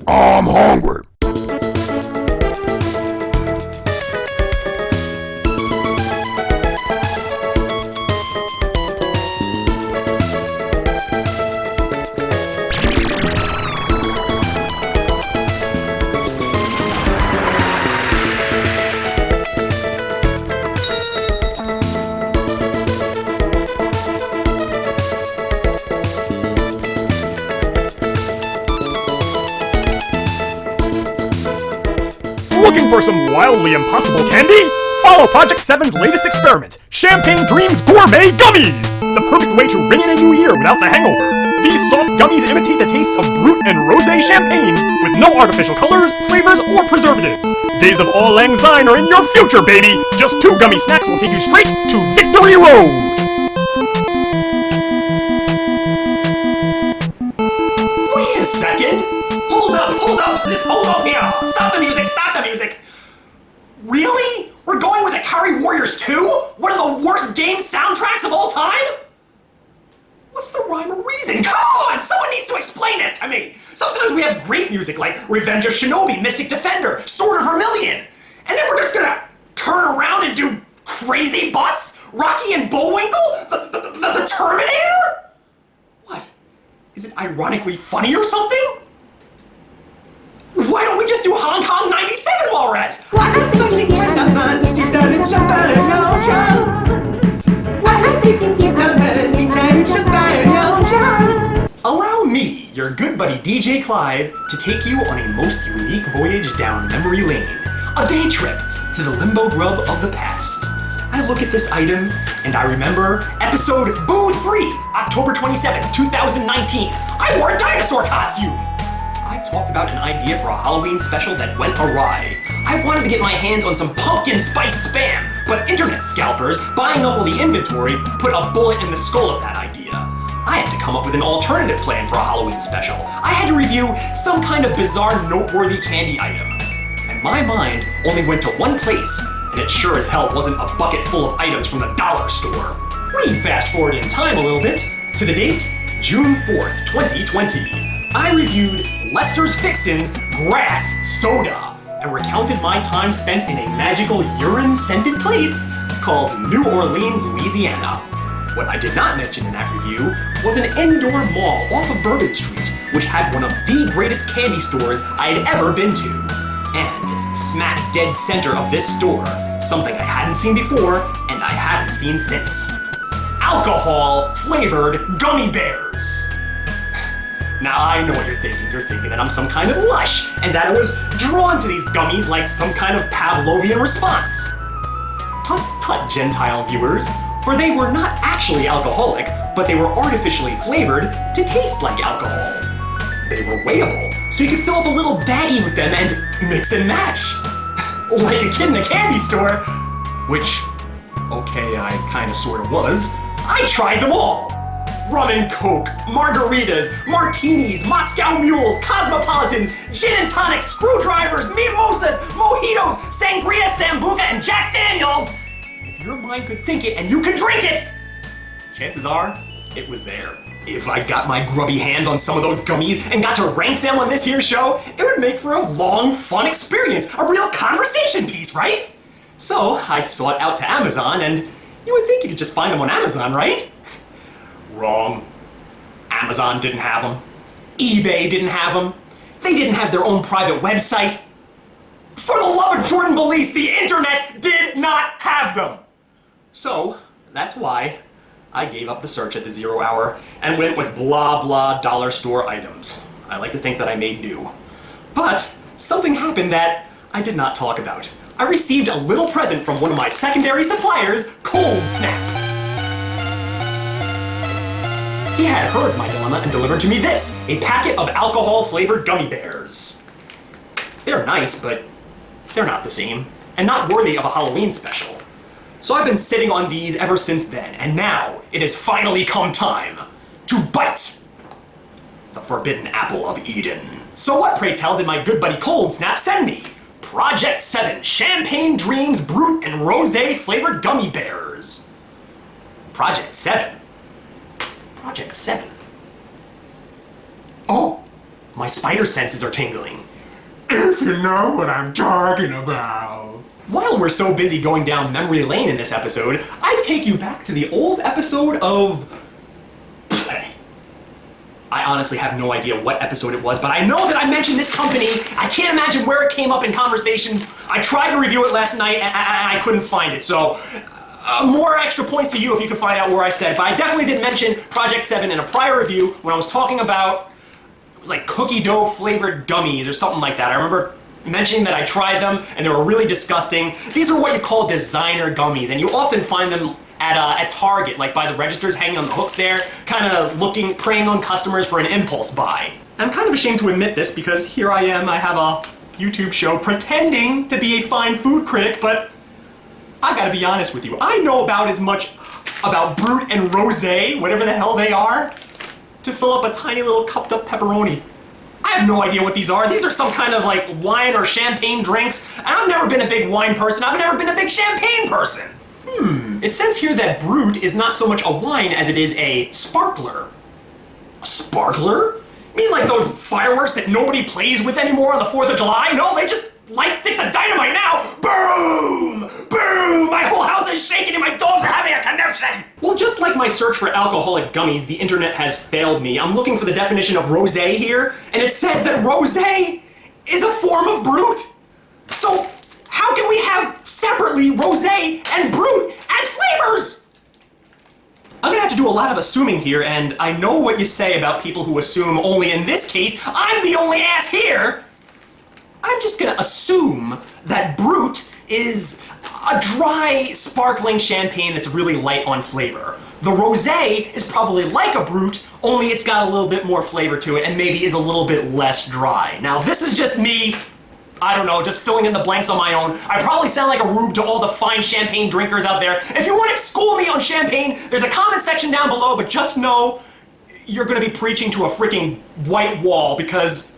I'm hungry. Looking for some wildly impossible candy? Follow Project 7's latest experiment, Champagne Dreams Gourmet Gummies! The perfect way to ring in a new year without the hangover. These soft gummies imitate the tastes of Brut and Rosé champagne with no artificial colors, flavors, or preservatives. Days of Auld Lang Syne are in your future, baby! Just 2 gummy snacks will take you straight to Victory Road! Wait a second! Hold up! Just hold up here! Stop the music! Really? We're going with Akari Warriors 2? One of the worst game soundtracks of all time? What's the rhyme or reason? Come on! Someone needs to explain this to me! Sometimes we have great music like Revenge of Shinobi, Mystic Defender, Sword of Vermilion, and then we're just gonna turn around and do Crazy Bus? Rocky and Bullwinkle? The Terminator? What? Is it ironically funny or something? Why don't we just do Hong Kong 97 while we're at it? Allow me, your good buddy DJ Clive, to take you on a most unique voyage down memory lane. A day trip to the Limbo Grub of the past. I look at this item, and I remember episode Boo 3, October 27, 2019. I wore a dinosaur costume! I talked about an idea for a Halloween special that went awry. I wanted to get my hands on some pumpkin spice spam, but internet scalpers, buying up all the inventory, put a bullet in the skull of that idea. I had to come up with an alternative plan for a Halloween special. I had to review some kind of bizarre, noteworthy candy item. And my mind only went to one place, and it sure as hell wasn't a bucket full of items from the dollar store. We fast forward in time a little bit to the date, June 4th, 2020. I reviewed Lester's Fixin's Grass Soda and recounted my time spent in a magical urine-scented place called New Orleans, Louisiana. What I did not mention in that review was an indoor mall off of Bourbon Street, which had one of the greatest candy stores I had ever been to. And smack dead center of this store, something I hadn't seen before and I haven't seen since. Alcohol-flavored gummy bears. Now I know what you're thinking. You're thinking that I'm some kind of lush, and that I was drawn to these gummies like some kind of Pavlovian response. Tut, Gentile viewers, for they were not actually alcoholic, but they were artificially flavored to taste like alcohol. They were weighable, so you could fill up a little baggie with them and mix and match. Like a kid in a candy store, which, okay, I kinda sorta was. I tried them all. Rum and Coke, margaritas, martinis, Moscow mules, cosmopolitans, gin and tonics, screwdrivers, mimosas, mojitos, sangria, sambuca, and Jack Daniels. If your mind could think it and you could drink it, chances are it was there. If I got my grubby hands on some of those gummies and got to rank them on this here show, it would make for a long, fun experience, a real conversation piece, right? So I sought out to Amazon, and you would think you could just find them on Amazon, right? Wrong. Amazon didn't have them. eBay didn't have them. They didn't have their own private website. For the love of Jordan Belize, the internet did not have them. So, that's why I gave up the search at the 0 hour and went with blah blah dollar store items. I like to think that I made do. But something happened that I did not talk about. I received a little present from one of my secondary suppliers, Cold Snap. He had heard my dilemma and delivered to me this, a packet of alcohol-flavored gummy bears. They're nice, but they're not the same, and not worthy of a Halloween special. So I've been sitting on these ever since then, and now it has finally come time to bite the forbidden apple of Eden. So what, pray tell, did my good buddy Cold Snap send me? Project 7 Champagne Dreams Brut and Rosé flavored gummy bears. Project 7? Project 7? Oh, My spider senses are tingling. If you know what I'm talking about. While we're so busy going down memory lane in this episode, I take you back to the old episode of... I honestly have no idea what episode it was, but I know that I mentioned this company. I can't imagine where it came up in conversation. I tried to review it last night and I couldn't find it, so more extra points to you if you can find out where I said it. But I definitely did mention Project 7 in a prior review when I was talking about, it was like cookie dough flavored gummies or something like that. I remember mentioning that I tried them and they were really disgusting. These are what you call designer gummies, and you often find them at Target, like by the registers, hanging on the hooks there, kind of preying on customers for an impulse buy. I'm kind of ashamed to admit this because here I am, I have a YouTube show pretending to be a fine food critic, but I gotta be honest with you, I know about as much about Brut and Rosé, whatever the hell they are, to fill up a tiny little cupped up pepperoni. I have no idea what these are. These are some kind of like wine or champagne drinks, and I've never been a big wine person, I've never been a big champagne person. It says here that Brut is not so much a wine as it is a sparkler. A sparkler? You mean like those fireworks that nobody plays with anymore on the 4th of July? No, they just light sticks of dynamite now! Boom! Boom! My whole house is shaking and my dogs are having a conniption! Well, just like my search for alcoholic gummies, the internet has failed me. I'm looking for the definition of rosé here, and it says that rosé is a form of Brut. So, how can we have separately rosé and Brut as flavors? I'm gonna have to do a lot of assuming here, and I know what you say about people who assume only in this case. I'm the only ass here! I'm just gonna assume that Brut is a dry, sparkling champagne that's really light on flavor. The rosé is probably like a Brut, only it's got a little bit more flavor to it and maybe is a little bit less dry. Now, this is just me, I don't know, just filling in the blanks on my own. I probably sound like a rube to all the fine champagne drinkers out there. If you want to school me on champagne, there's a comment section down below, but just know you're gonna be preaching to a freaking white wall because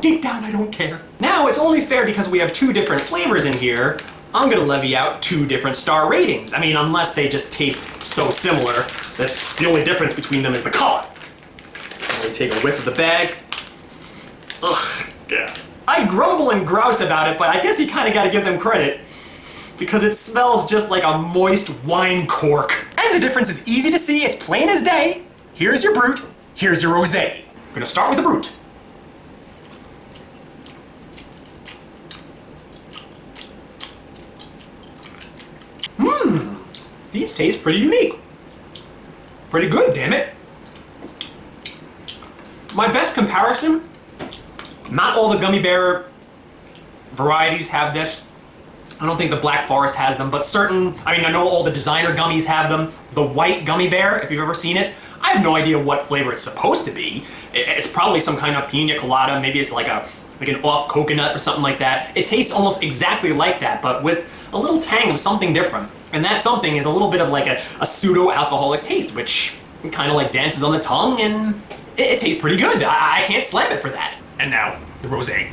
deep down I don't care. Now, it's only fair because we have two different flavors in here, I'm gonna levy out 2 different star ratings. I mean, unless they just taste so similar that the only difference between them is the color. Let me take a whiff of the bag. Ugh, yeah. I grumble and grouse about it, but I guess you kind of got to give them credit because it smells just like a moist wine cork. And the difference is easy to see, it's plain as day. Here's your Brut, here's your rosé. I'm gonna start with the Brut. These taste pretty unique. Pretty good, damn it. My best comparison, not all the gummy bear varieties have this. I don't think the Black Forest has them, but certain, I mean, I know all the designer gummies have them. The white gummy bear, if you've ever seen it, I have no idea what flavor it's supposed to be. It's probably some kind of pina colada, maybe it's like an off coconut or something like that. It tastes almost exactly like that, but with a little tang of something different. And that something is a little bit of like a pseudo-alcoholic taste, which kind of like dances on the tongue, and it tastes pretty good. I can't slam it for that. And now, the rosé.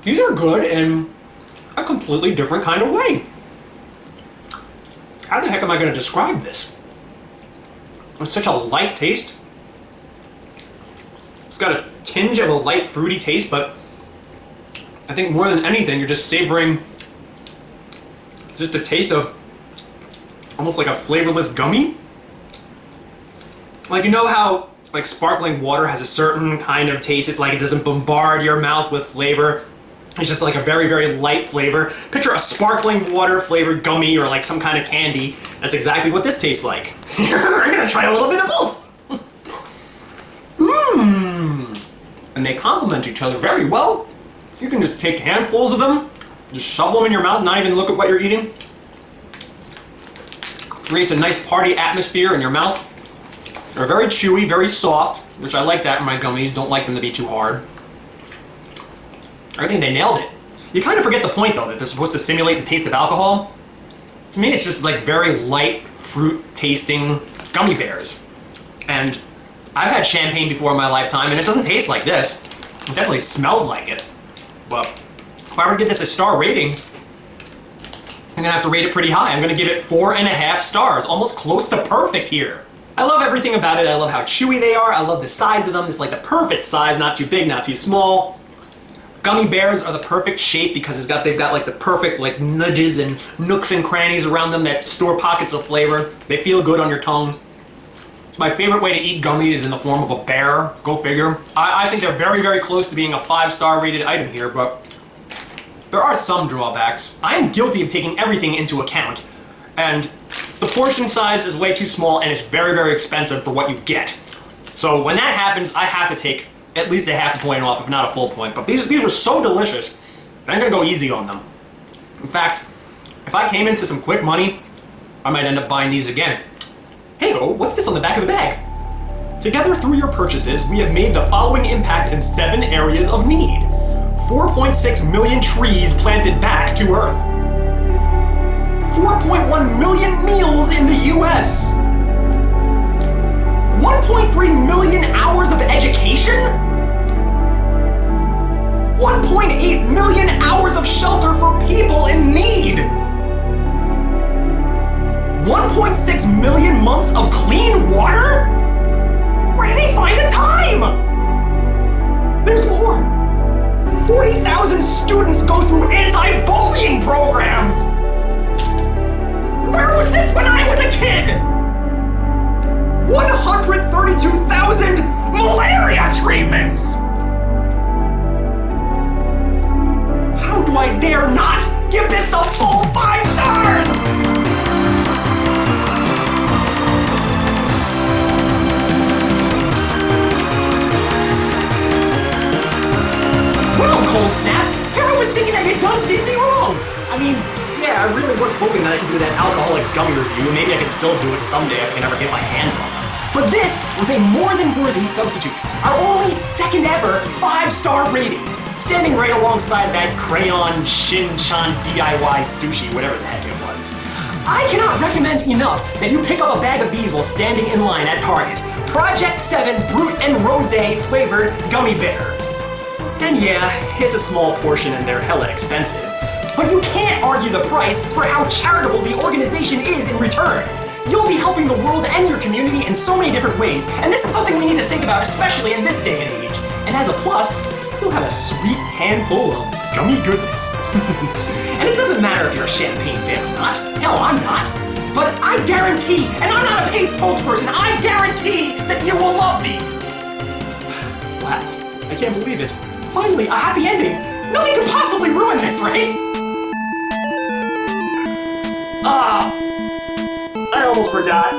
These are good in a completely different kind of way. How the heck am I going to describe this? It's such a light taste. It's got a tinge of a light fruity taste, but I think more than anything, you're just savoring just the taste of almost like a flavorless gummy. Like, you know how like sparkling water has a certain kind of taste? It's like it doesn't bombard your mouth with flavor. It's just like a very, very light flavor. Picture a sparkling water flavored gummy or like some kind of candy. That's exactly what this tastes like. I'm gonna try a little bit of both. And they complement each other very well. You can just take handfuls of them, just shove them in your mouth, not even look at what you're eating. Creates a nice party atmosphere in your mouth. They're very chewy, very soft, which I like that in my gummies. Don't like them to be too hard. I think they nailed it. You kind of forget the point though, that they're supposed to simulate the taste of alcohol. To me, it's just like very light, fruit tasting gummy bears. And I've had champagne before in my lifetime, and it doesn't taste like this. It definitely smelled like it. But if I were to give this a star rating, I'm gonna have to rate it pretty high. I'm gonna give it 4.5 stars, almost close to perfect here. I love everything about it. I love how chewy they are. I love the size of them. It's like the perfect size, not too big, not too small. Gummy bears are the perfect shape because they've got like the perfect like nudges and nooks and crannies around them that store pockets of flavor. They feel good on your tongue. It's my favorite way to eat gummies in the form of a bear. Go figure. I think they're very, very close to being a 5-star rated item here, but there are some drawbacks. I am guilty of taking everything into account, and the portion size is way too small and it's very, very expensive for what you get. So when that happens, I have to take at least a half a point off, if not a full point. But these were so delicious, I'm gonna go easy on them. In fact, if I came into some quick money, I might end up buying these again. Hey, what's this on the back of the bag? Together through your purchases, we have made the following impact in 7 areas of need. 4.6 million trees planted back to Earth. 4.1 million meals in the US. 1.3 million hours of education? 1.8 million hours of shelter for people in need. 1.6 million months of clean water? Where do they find the time? There's more. 40,000 students go through anti-bullying programs. Where was this when I was a kid? 132,000 malaria treatments. How do I dare not give this the full 5 stars? Well, Cold Snap, here I was thinking I had did me wrong. I mean, yeah, I really was hoping that I could do that alcoholic gummy review, and maybe I could still do it someday if I can ever get my hands on them. But this was a more than worthy substitute. Our only second ever 5-star rating. Standing right alongside that crayon Shin-chan DIY sushi, whatever the heck it was. I cannot recommend enough that you pick up a bag of these while standing in line at Target. Project 7 Brut and Rosé flavored gummy bears. And yeah, it's a small portion and they're hella expensive. But you can't argue the price for how charitable the organization is in return. You'll be helping the world and your community in so many different ways, and this is something we need to think about, especially in this day and age. And as a plus, you'll have a sweet handful of gummy goodness. And it doesn't matter if you're a champagne fan or not. Hell, I'm not. But I guarantee, and I'm not a paid spokesperson, I guarantee that you will love these. Wow, I can't believe it. Finally, a happy ending. Nothing could possibly ruin this, right? I almost forgot.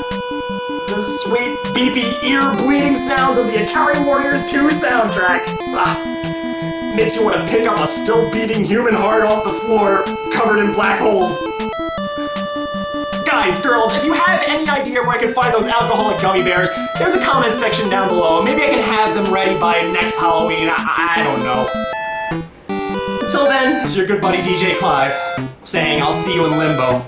The sweet, beepy, ear-bleeding sounds of the Akari Warriors 2 soundtrack. Makes you want to pick up a still-beating human heart off the floor, covered in black holes. Guys, girls, if you have any idea where I can find those alcoholic gummy bears, there's a comment section down below. Maybe I can have them ready by next Halloween. I don't know. Until then, this is your good buddy DJ Clive, saying I'll see you in Limbo.